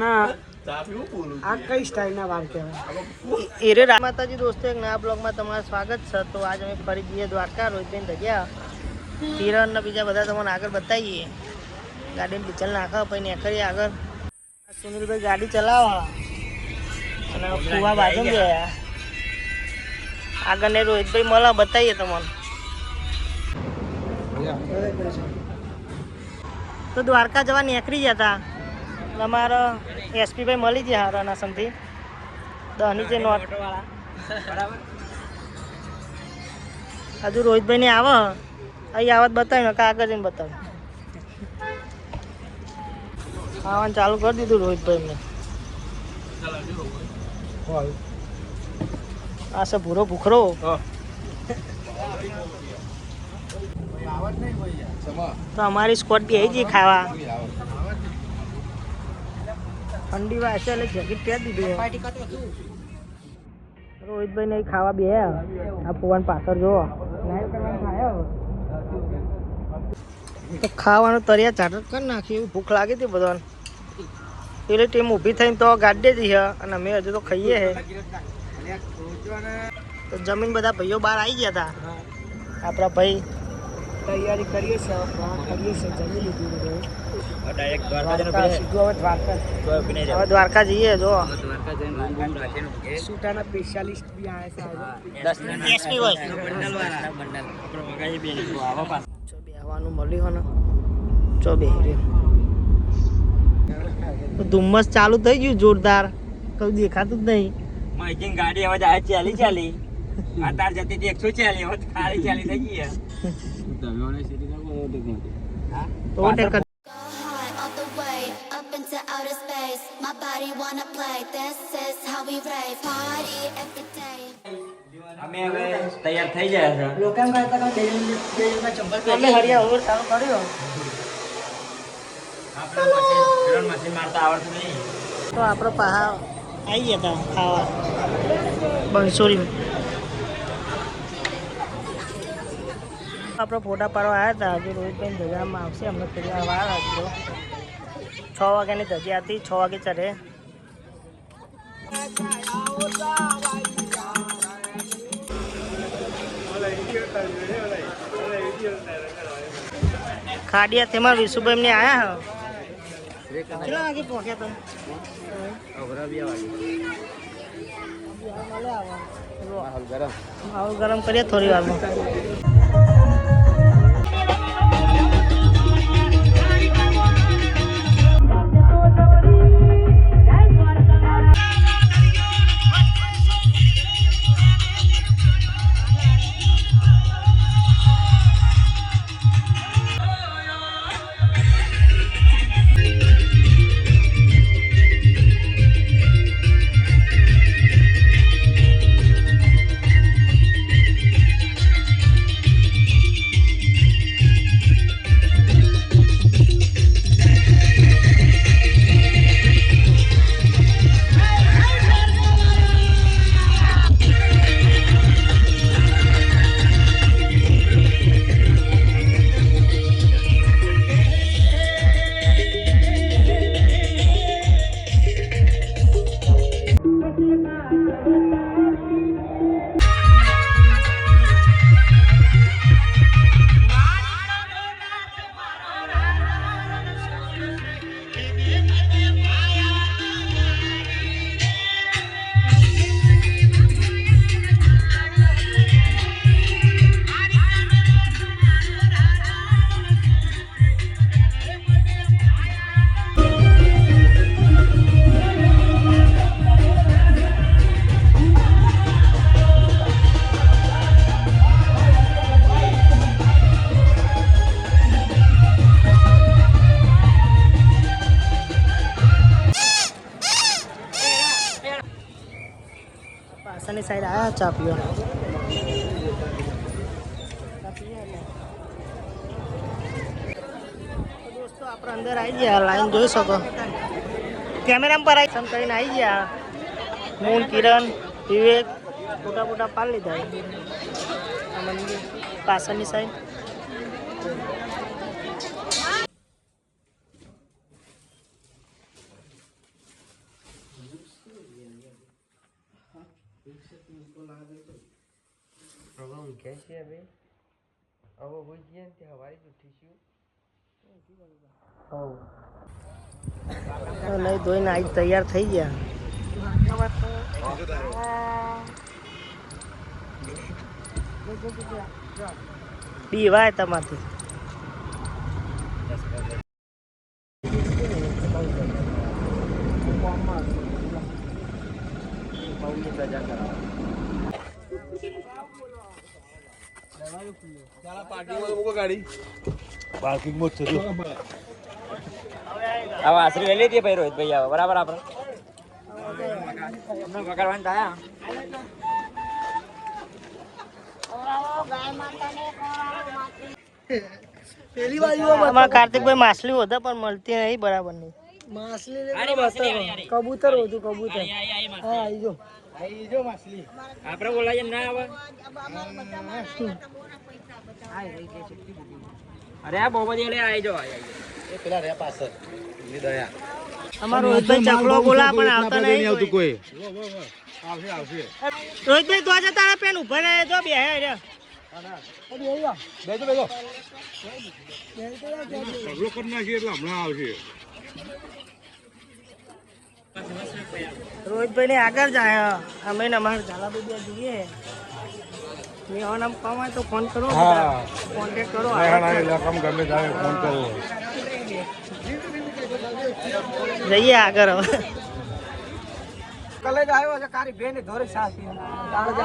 અને આ કઈ સ્ટાઇલના વાળ કહેવાય? એરે માતાજી દોસ્તો, એક નવા બ્લોગમાં તમારું સ્વાગત છે. તો આજે અમે ફરી જઈએ દ્વારકા. રોહિતબેન જગ્યા કિરણ ને બીજા બધા તમને આગળ બતાવીએ. ગાડીને ડીઝલ નાખો પછી નીકળીએ આગળ. સુનિલભાઈ ગાડી ચલાવો અને ફુવા બાજુ ગયા આગળ ને રોહિતભાઈ મળે બતાવીએ તમને. તો દ્વારકા જવા નીકળી જતા અમારા એસપી ભાઈ મળી ગયા હારાના સમથી દહની જે નોટ હજુ રોહિતભાઈ ને આવે અહીં આવત બતાવ્યું કાગળ જઈને બતાવ્યું આવવાનું ચાલુ કરી દીધું રોહિતભાઈ ને. આ છે ભૂરો ભૂખરો. તો અમારી સ્કોટ બી આવી જઈ ખાવા. ઠંડી વાસે એટલે જેકેટ પહેરી દીધું. રોહિતભાઈ ને ખાવા બે આ ફુવાન પાછળ જો તો ખાવાનું તરિયા ચાટર કરી નાખી. એવું ભૂખ લાગી હતી બધાને. પેલી ટીમ ઊભી થઈને તો ગાડી જ છે અને અમે હજુ તો ખાઈએ છે. તો જમીન બધા ભાઈઓ બહાર આવી ગયા હતા. આપણા ભાઈ તૈયારી કરીએ છીએ, કરીએ છીએ, જમી લીધું હવે દ્વારકા જઈએ. જો સૂટાના સ્પેશિયાલિસ્ટ બી આવ્યા છે. બેહવાનું મળ્યું ને ચો બેહી ધુમ્મસ ચાલુ થઈ ગયું જોરદાર. કઈ દેખાતું જ નહીં. ગાડી હવે જાય ચાલી ચાલી અત્યારે જતી હતી 140 હવે ખાલી ચાલી થઈ ગઈ. અમે હવે તૈયાર થઈ ગયા છે. લોકામ કરતા ચંપલ હરિયા ઓવર ચાલુ કર્યો. મશીન મારતા આવડતું નહીં. તો આપણો પહા આવી ગયા હતા ખાવા બંસોરી. આપણો ફોટા પાડવા આવ્યા હતા. હજુ રોહિતભાઈ ધજામાં આવશે. અમને થોડી વાર હજુ 6 વાગ્યાની ધજા હતી. 6 વાગે ચડે. ખાડિયા તેમાં વિશુભાઈ ને આયા કેટલા વાગે પહોંચ્યા તમે? માહોલ ગરમ કરીએ થોડી વારમાં. પાછળની સાઈડ આવ્યા ચા પીવા. દોસ્તો આપણે અંદર આવી ગયા. લાઈન જોઈ શકો. કેમેરામાં પર આવી કરીને આવી ગયા. મૂન, કિરણ, વિવેક ફોટા ફોટા પાડી લીધા. મંદિર પાછળની સાઈડ નહીં ધોઈને આજ તૈયાર થઈ ગયા. પીવાય તમારથી. હવે આશરી લઈ લીધી ભાઈ રોહિતભાઈ આવે બરાબર આપણે પકડવાનું થાય. અમારા કાર્તિકભાઈ માછલી હોતા પણ મળતી નહીં બરાબર નહીં. માછલી કબૂતર હતું કબૂતર. હા આઈ જો માછલી આપણે બોલાય ના આવે. અરે આ બહુ બધી આવી જાઓ. પેલા રહ્યા પાછળ દયા અમારો રોહિતભાઈ ચકલો બોલા પણ આવતા નહીં કોઈ. આવશે રોહિતભાઈ તો જતા રહે પેન ઉભા રહે તો બે હે બેજો સગલો કરી નાખીએ એટલે હમણાં આવશે. રોહિતભાઈ ને આગળ જાય. અમે ને અમારે ઝાલાભાઈ જોઈએ. મેં નામ કમાય તો ફોન કરો. કોન્ટેક્ટ કરો. ગમે ત્યારે ફોન કરો. જઈએ આગળ હવે. કલેજ આવ્યો છે કારી બેન ધોરે સાસી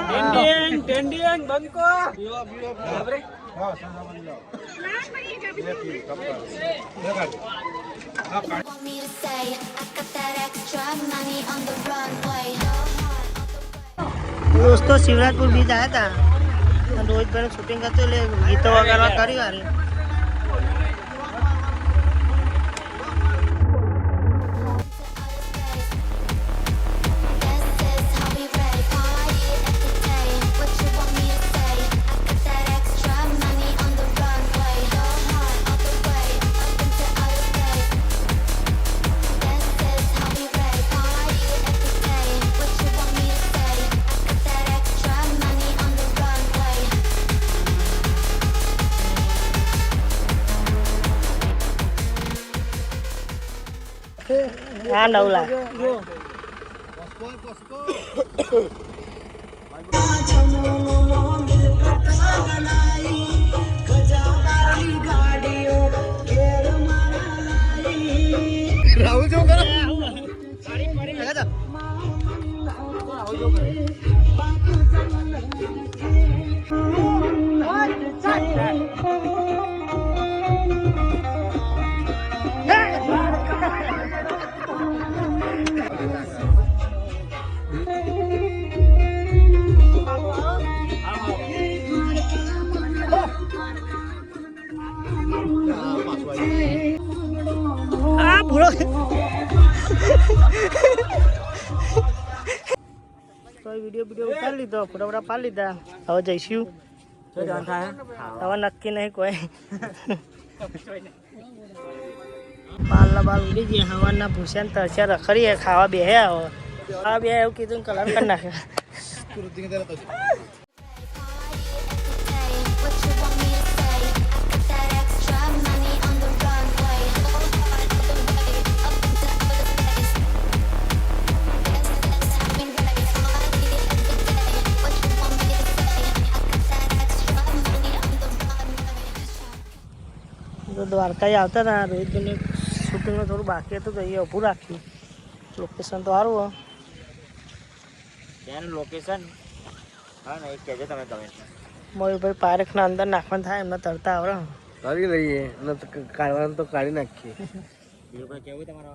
ટેન્ડિયન ટેન્ડિયન બંકો Want me to say I got that extra money on the runway. દોસ્તો શિવરાજપુર બીચ આવ્યા હતા. રોહિતભાઈનું શૂટિંગ હતું એટલે ગીતો વગાડવા કર્યું હારે. This is how we ready party every day. What you want me to say? I got that extra money on the runway. Go hard all the way up into outer space. This is how we ready party every day. What you want me to say? I got that extra money on the runway. આ નવલા આ ભૂલો. તો video ઉતારી લીધો. ફોટા પાડી લીધા. હવે જઈશું. હવે નક્કી નહીં કોઈ. બાલ ઉડી ગયા. હવાના ભૂસ્યા તરસ્યા રખડીએ. ખાવા બે હવે ખાવા બે એવું કીધું કલર કરી નાખે. What you want me to say? I got that extra money on the runway. Go hard all the way up into outer space. This is how we ready party every day. What you want me to say? I got that extra money on the runway. તો દ્વારકા આવતા હતા. રોહિતભાઈને શૂટિંગનું થોડું બાકી હતું તો એ ઊભું રાખ્યું. Location તો સારું હોય. ત્યાંનું લોકેશન હા ને એ કહેજો તમે. મયુરભાઈ પારેખના અંદર નાખવાનું થાય એમને તરતા આવડે. કરી લઈએ કાઢવાનું તો કાઢી નાખીએ. બીજું કોઈ કેવું તમારો?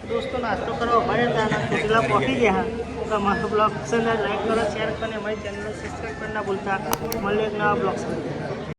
દોસ્તો નાસ્તો કરવા ઉભા હતા. કેટલા પહોંચી ગયા. તો મારો બ્લોગ પસંદ લાઈક કરો, શેર કરો અને અમારી ચેનલને સબસ્ક્રાઈબ કરી ના ભૂલતા. મળીએ એક નવા બ્લોગ સાથે.